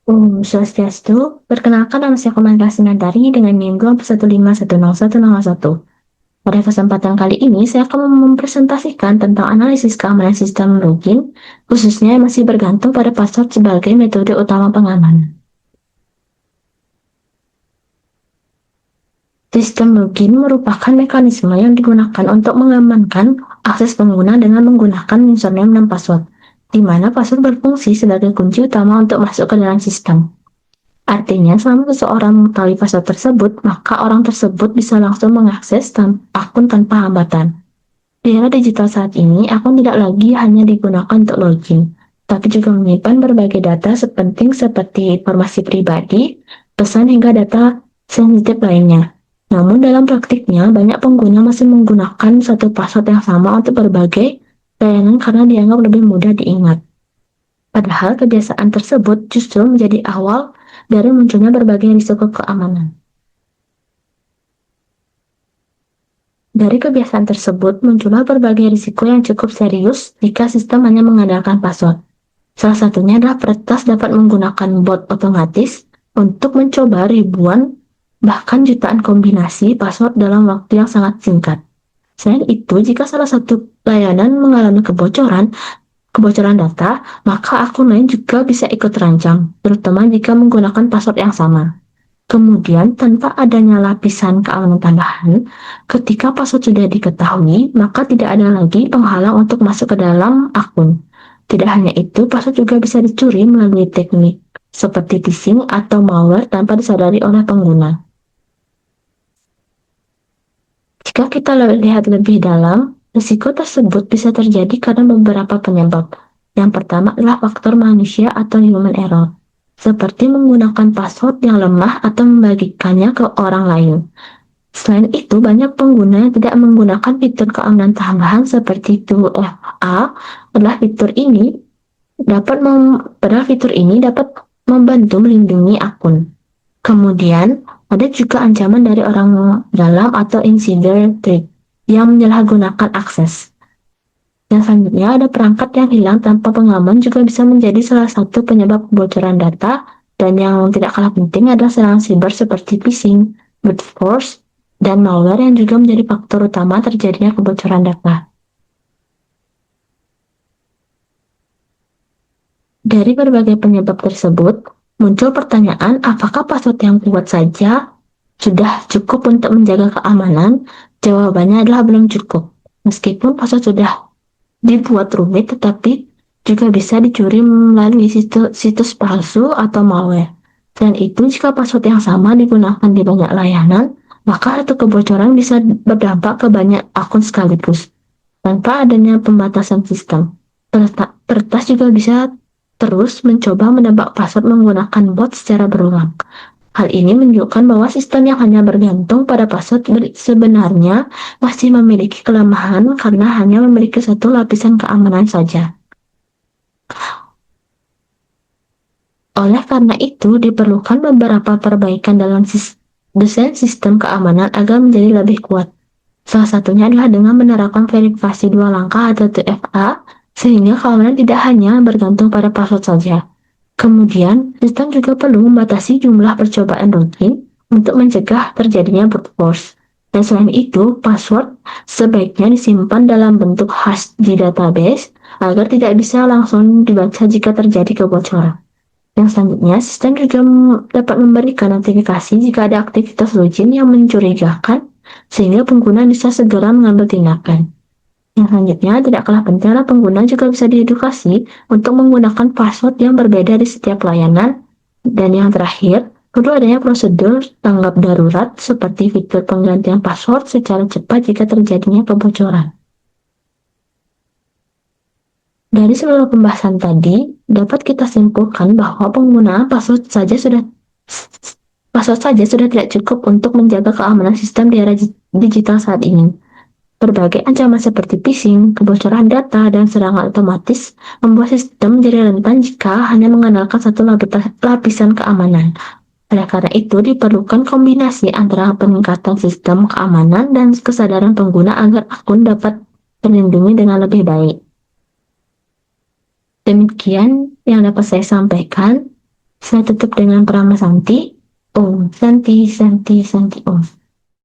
Swastiastu, perkenalkan nama saya Komanda Sinandari dengan NIM 215101101. Pada kesempatan kali ini, saya akan mempresentasikan tentang analisis keamanan sistem login, khususnya yang masih bergantung pada password sebagai metode utama pengamanan. Sistem login merupakan mekanisme yang digunakan untuk mengamankan akses pengguna dengan menggunakan username dan password, di mana password berfungsi sebagai kunci utama untuk masuk ke dalam sistem. Artinya, selama seseorang mengetahui password tersebut, maka orang tersebut bisa langsung mengakses akun tanpa hambatan. Di era digital saat ini, akun tidak lagi hanya digunakan untuk login, tapi juga menyimpan berbagai data sepenting seperti informasi pribadi, pesan hingga data sensitif lainnya. Namun dalam praktiknya, banyak pengguna masih menggunakan satu password yang sama untuk berbagai layanan karena dianggap lebih mudah diingat. Padahal kebiasaan tersebut justru menjadi awal dari munculnya berbagai risiko keamanan. Dari kebiasaan tersebut muncullah berbagai risiko yang cukup serius jika sistem hanya mengandalkan password. Salah satunya adalah peretas dapat menggunakan bot otomatis untuk mencoba ribuan bahkan jutaan kombinasi password dalam waktu yang sangat singkat. Selain itu, jika salah satu layanan mengalami kebocoran data, maka akun lain juga bisa ikut terancam, terutama jika menggunakan password yang sama. Kemudian, tanpa adanya lapisan keamanan tambahan, ketika password sudah diketahui, maka tidak ada lagi penghalang untuk masuk ke dalam akun. Tidak hanya itu, password juga bisa dicuri melalui teknik seperti phishing atau malware tanpa disadari oleh pengguna. Jika kita lihat lebih dalam, risiko tersebut bisa terjadi karena beberapa penyebab. Yang pertama adalah faktor manusia atau human error, seperti menggunakan password yang lemah atau membagikannya ke orang lain. Selain itu, banyak pengguna yang tidak menggunakan fitur keamanan tambahan seperti 2FA. Padahal fitur ini dapat membantu melindungi akun. Kemudian, ada juga ancaman dari orang dalam atau insider threat yang menyalahgunakan akses. Yang selanjutnya, ada perangkat yang hilang tanpa pengaman juga bisa menjadi salah satu penyebab kebocoran data, dan yang tidak kalah penting adalah serangan siber seperti phishing, brute force, dan malware yang juga menjadi faktor utama terjadinya kebocoran data. Dari berbagai penyebab tersebut, muncul pertanyaan apakah password yang kuat saja sudah cukup untuk menjaga keamanan? Jawabannya adalah belum cukup. Meskipun password sudah dibuat rumit, tetapi juga bisa dicuri melalui situs palsu atau malware. Selain itu, jika password yang sama digunakan di banyak layanan, maka satu kebocoran bisa berdampak ke banyak akun sekaligus, tanpa adanya pembatasan sistem. Peretas juga bisa terus mencoba menebak password menggunakan bot secara berulang. Hal ini menunjukkan bahwa sistem yang hanya bergantung pada password sebenarnya masih memiliki kelemahan karena hanya memiliki satu lapisan keamanan saja. Oleh karena itu, diperlukan beberapa perbaikan dalam desain sistem keamanan agar menjadi lebih kuat. Salah satunya adalah dengan menerapkan verifikasi dua langkah atau 2FA, sehingga keamanan tidak hanya bergantung pada password saja. Kemudian, sistem juga perlu membatasi jumlah percobaan rutin untuk mencegah terjadinya brute force. Dan selain itu, password sebaiknya disimpan dalam bentuk hash di database agar tidak bisa langsung dibaca jika terjadi kebocoran. Yang selanjutnya, sistem juga dapat memberikan notifikasi jika ada aktivitas login yang mencurigakan, sehingga pengguna bisa segera mengambil tindakan. Yang selanjutnya, tidak kalah penting, pengguna juga bisa diedukasi untuk menggunakan password yang berbeda di setiap layanan. Dan yang terakhir, perlu adanya prosedur tanggap darurat seperti fitur penggantian password secara cepat jika terjadinya kebocoran. Dari seluruh pembahasan tadi, dapat kita simpulkan bahwa penggunaan password saja sudah tidak cukup untuk menjaga keamanan sistem di era digital saat ini. Berbagai ancaman seperti phishing, kebocoran data, dan serangan otomatis membuat sistem menjadi rentan jika hanya mengandalkan satu lapisan keamanan. Oleh karena itu, diperlukan kombinasi antara peningkatan sistem keamanan dan kesadaran pengguna agar akun dapat terlindungi dengan lebih baik. Demikian yang dapat saya sampaikan. Saya tutup dengan Prama Santi. Om Santi Santi Santi Om.